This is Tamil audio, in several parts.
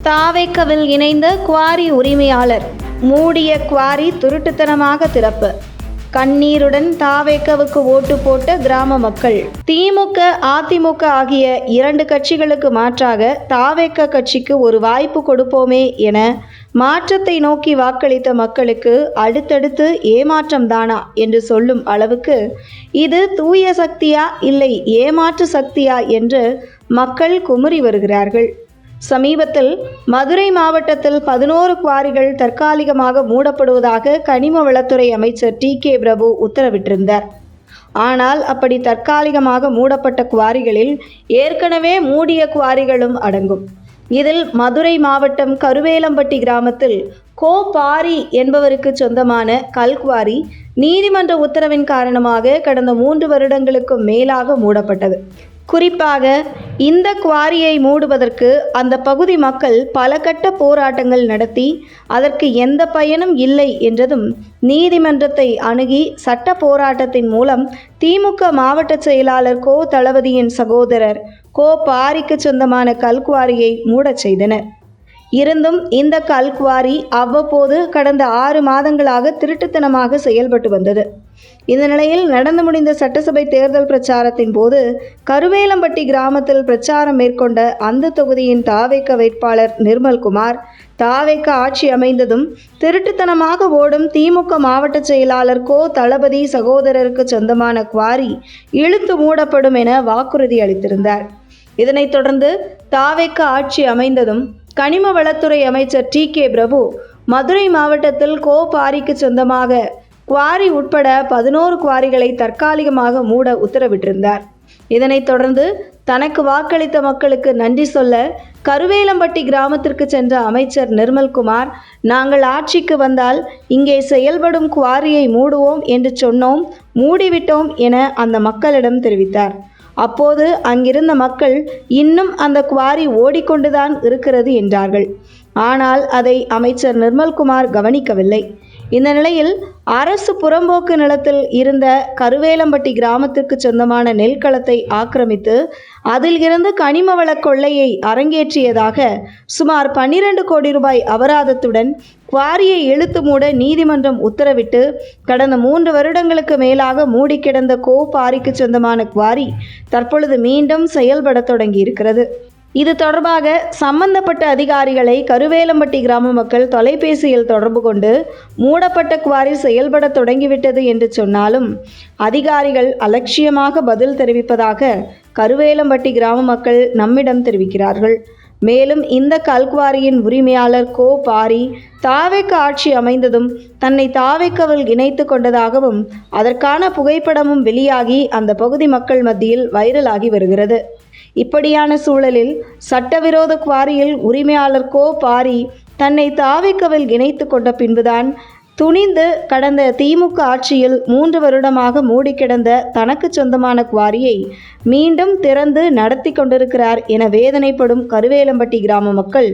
தாவேக்கவில் இணைந்த குவாரி உரிமையாளர் மூடிய குவாரி திருட்டுத்தனமாக திறப்பு. கண்ணீருடன் தாவேக்கவுக்கு ஓட்டு போட்ட கிராம மக்கள். திமுக அதிமுக ஆகிய இரண்டு கட்சிகளுக்கு மாற்றாக தாவேக்க கட்சிக்கு ஒரு வாய்ப்பு கொடுப்போமே என மாற்றத்தை நோக்கி வாக்களித்த மக்களுக்கு அடுத்தடுத்து ஏமாற்றம் தானா என்று சொல்லும் அளவுக்கு இது தூய சக்தியா இல்லை ஏமாற்று சக்தியா என்று மக்கள் குமுறி வருகிறார்கள். சமீபத்தில் மதுரை மாவட்டத்தில் 11 குவாரிகள் தற்காலிகமாக மூடப்படுவதாக கனிம வளத்துறை அமைச்சர் டி.கே. பிரபு உத்தரவிட்டிருந்தார். ஆனால் அப்படி தற்காலிகமாக மூடப்பட்ட குவாரிகளில் ஏற்கனவே மூடிய குவாரிகளும் அடங்கும். இதில் மதுரை மாவட்டம் கருவேலம்பட்டி கிராமத்தில் கோ. பாரி என்பவருக்கு சொந்தமான கல்குவாரி நீதிமன்ற உத்தரவின் காரணமாக கடந்த 3 வருடங்களுக்கும் மேலாக மூடப்பட்டது. குறிப்பாக இந்த குவாரியை மூடுவதற்கு அந்த பகுதி மக்கள் பல கட்ட போராட்டங்கள் நடத்தி அதற்கு எந்த பயனும் இல்லை என்றதும் நீதிமன்றத்தை அணுகி சட்ட போராட்டத்தின் மூலம் திமுக மாவட்ட செயலாளர் கோ. தளபதியின் சகோதரர் கோ. பாரிக்கு சொந்தமான கல்குவாரியை மூடச் செய்தனர். இருந்தும் இந்த கல்குவாரி அவ்வப்போது கடந்த 6 மாதங்களாக திருட்டுத்தனமாக செயல்பட்டு வந்தது. இந்த நிலையில் நடந்து முடிந்த சட்டசபை தேர்தல் பிரச்சாரத்தின் போது கருவேலம்பட்டி கிராமத்தில் பிரச்சாரம் மேற்கொண்ட அந்த தொகுதியின் தாவேக்க வேட்பாளர் நிர்மல்குமார், தாவேக்க ஆட்சி அமைந்ததும் திருட்டுத்தனமாக ஓடும் திமுக மாவட்ட செயலாளர் கோ. தளபதி சகோதரருக்கு சொந்தமான குவாரி இழுத்து மூடப்படும் என வாக்குறுதி அளித்திருந்தார். இதனைத் தொடர்ந்து தாவேக்க ஆட்சி அமைந்ததும் கனிம வளத்துறை அமைச்சர் டி.கே. பிரபு மதுரை மாவட்டத்தில் கோ. பாரிக்கு சொந்தமாக குவாரி உட்பட 11 குவாரிகளை தற்காலிகமாக மூட உத்தரவிட்டிருந்தார். இதனைத் தொடர்ந்து தனக்கு வாக்களித்த மக்களுக்கு நன்றி சொல்ல கருவேலம்பட்டி கிராமத்திற்கு சென்ற அமைச்சர் நிர்மல்குமார், நாங்கள் ஆட்சிக்கு வந்தால் இங்கே செயல்படும் குவாரியை மூடுவோம் என்று சொன்னோம், மூடிவிட்டோம் என அந்த மக்களிடம் தெரிவித்தார். அப்போது அங்கிருந்த மக்கள் இன்னும் அந்த குவாரி ஓடிக்கொண்டுதான் இருக்கிறது என்றார்கள். ஆனால் அதை அமைச்சர் நிர்மல்குமார் கவனிக்கவில்லை. இந்த நிலையில் அரசு புறம்போக்கு நிலத்தில் இருந்த கருவேலம்பட்டி கிராமத்திற்கு சொந்தமான நெல்களத்தை ஆக்கிரமித்து அதில் இருந்து கனிம வள கொள்ளையை அரங்கேற்றியதாக சுமார் 12 கோடி ரூபாய் அபராதத்துடன் குவாரியை இழுத்து மூட நீதிமன்றம் உத்தரவிட்டு கடந்த 3 வருடங்களுக்கு மேலாக மூடி கிடந்த கோ. பாரிக்கு சொந்தமான குவாரி தற்பொழுது மீண்டும் செயல்பட தொடங்கி இருக்கிறது. இது தொடர்பாக சம்பந்தப்பட்ட அதிகாரிகளை கருவேலம்பட்டி கிராம மக்கள் தொலைபேசியில் தொடர்பு கொண்டு மூடப்பட்ட குவாரி செயல்பட தொடங்கிவிட்டது என்று சொன்னாலும் அதிகாரிகள் அலட்சியமாக பதில் தெரிவிப்பதாக கருவேலம்பட்டி கிராம மக்கள் நம்மிடம் தெரிவிக்கிறார்கள். மேலும் இந்த கல்குவாரியின் உரிமையாளர் கோ. பாரி தாவேக்க ஆட்சி அமைந்ததும் தன்னை தாவேக்கவில் இணைத்து கொண்டதாகவும் அதற்கான புகைப்படமும் வெளியாகி அந்த பகுதி மக்கள் மத்தியில் வைரலாகி வருகிறது. இப்படியான சூழலில் சட்டவிரோத குவாரியில் உரிமையாளர் கோ. பாரி தன்னை தாவேக்கவில் இணைத்து கொண்ட பின்புதான் துணிந்து கடந்த திமுக ஆட்சியில் 3 வருடமாக மூடி கிடந்த தனக்கு சொந்தமான குவாரியை மீண்டும் திறந்து நடத்தி கொண்டிருக்கிறார் என வேதனைப்படும் கருவேலம்பட்டி கிராம மக்கள்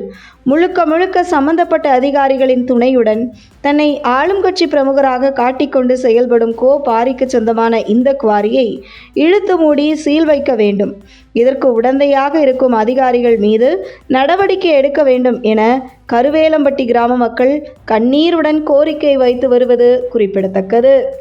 முழுக்க சம்பந்தப்பட்ட அதிகாரிகளின் துணையுடன் தன்னை ஆளும் கட்சி பிரமுகராக காட்டிக்கொண்டு செயல்படும் கோ. பாரிக்கு சொந்தமான இந்த குவாரியை இழுத்து மூடி சீல் வைக்க வேண்டும், இதற்கு உடந்தையாக இருக்கும் அதிகாரிகள் மீது நடவடிக்கை எடுக்க வேண்டும் என கருவேலம்பட்டி கிராம மக்கள் கண்ணீருடன் கோரிக்கை வைத்து வருவது குறிப்பிடத்தக்கது.